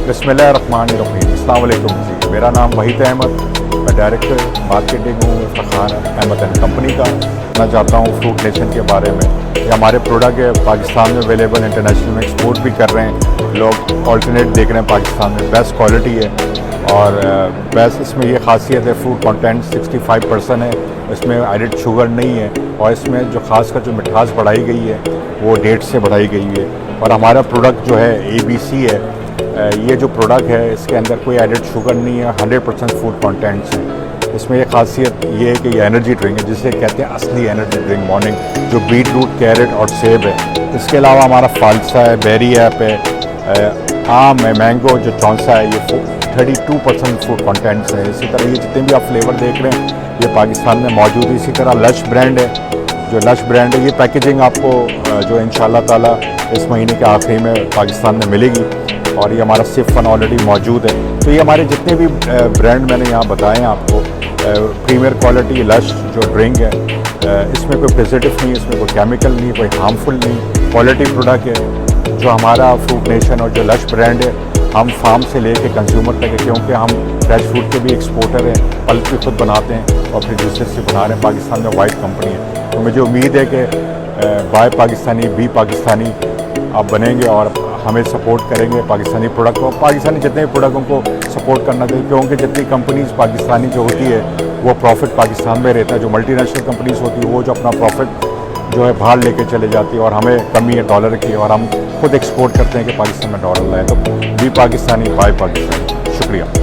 बिस्मिल्लाहिर्रहमानिर्रहीम। अस्सलाम वालेकुम जी, मेरा नाम वहीद अहमद, मैं डायरेक्टर मार्केटिंग हूँ फ़खार अहमद एंड कंपनी का। मैं चाहता हूँ फ्रूट नेशन के बारे में। ये हमारे प्रोडक्ट है, पाकिस्तान में अवेलेबल, इंटरनेशनल में एक्सपोर्ट भी कर रहे हैं। लोग ऑल्टरनेट देख रहे हैं पाकिस्तान में, बेस्ट क्वालिटी है और बेस्ट इसमें ये खासियत है, फ्रूट कंटेंट 65% है, इसमें एडिड शुगर नहीं है और इसमें जो खासकर जो मिठास बढ़ाई गई है वो डेट से बढ़ाई गई है। और हमारा प्रोडक्ट जो है ABC है, ये जो प्रोडक्ट है इसके अंदर कोई एडिड शुगर नहीं है, 100% फूड कंटेंट्स हैं। इसमें ये खासियत ये है कि ये एनर्जी ड्रिंक है, जिसे कहते हैं असली एनर्जी ड्रिंक मॉर्निंग, जो बीट रूट, कैरेट और सेब है। इसके अलावा हमारा फालसा है, बेरी ऐप है, आम है, मैंगो जो चौंसा है, ये 32% फूड कंटेंट्स हैं। इसी तरह ये जितने भी आप फ्लेवर देख रहे हैं ये पाकिस्तान में मौजूद है। इसी तरह लश ब्रांड है, जो लश ब्रांड है, ये पैकेजिंग आपको जो इंशाल्लाह ताला इस महीने के आखिरी में पाकिस्तान में मिलेगी और ये हमारा सिफन ऑलरेडी मौजूद है। तो ये हमारे जितने भी ब्रांड मैंने यहाँ बताए हैं आपको, प्रीमियर क्वालिटी लश जो ड्रिंक है, इसमें कोई प्रिजर्वेटिव नहीं, इसमें कोई केमिकल नहीं, कोई हार्मफुल नहीं, क्वालिटी प्रोडक्ट है। जो हमारा फ्रूट नेशन और जो लश ब्रांड है, हम फार्म से लेके कंज्यूमर तक है, क्योंकि हम फ्रेश फूड के भी एक्सपोर्टर हैं, पल्प भी खुद बनाते हैं और प्रोड्यूसर से बना रहे हैं। पाकिस्तान में वाइड कंपनी है, तो मुझे उम्मीद है कि बाय पाकिस्तानी बी पाकिस्तानी आप बनेंगे और हमें सपोर्ट करेंगे पाकिस्तानी प्रोडक्ट को। पाकिस्तानी जितने भी प्रोडक्टों को सपोर्ट करना चाहिए, क्योंकि जितनी कंपनीज पाकिस्तानी जो होती है वो प्रॉफिट पाकिस्तान में रहता है। जो मल्टीनेशनल कंपनीज होती है वो जो अपना प्रॉफिट जो है बाहर लेके चले जाती है और हमें कमी है डॉलर की, और हम खुद एक्सपोर्ट करते हैं कि पाकिस्तान में डॉलर लाए। तो बी पाकिस्तानी बाय पाकिस्तानी। शुक्रिया।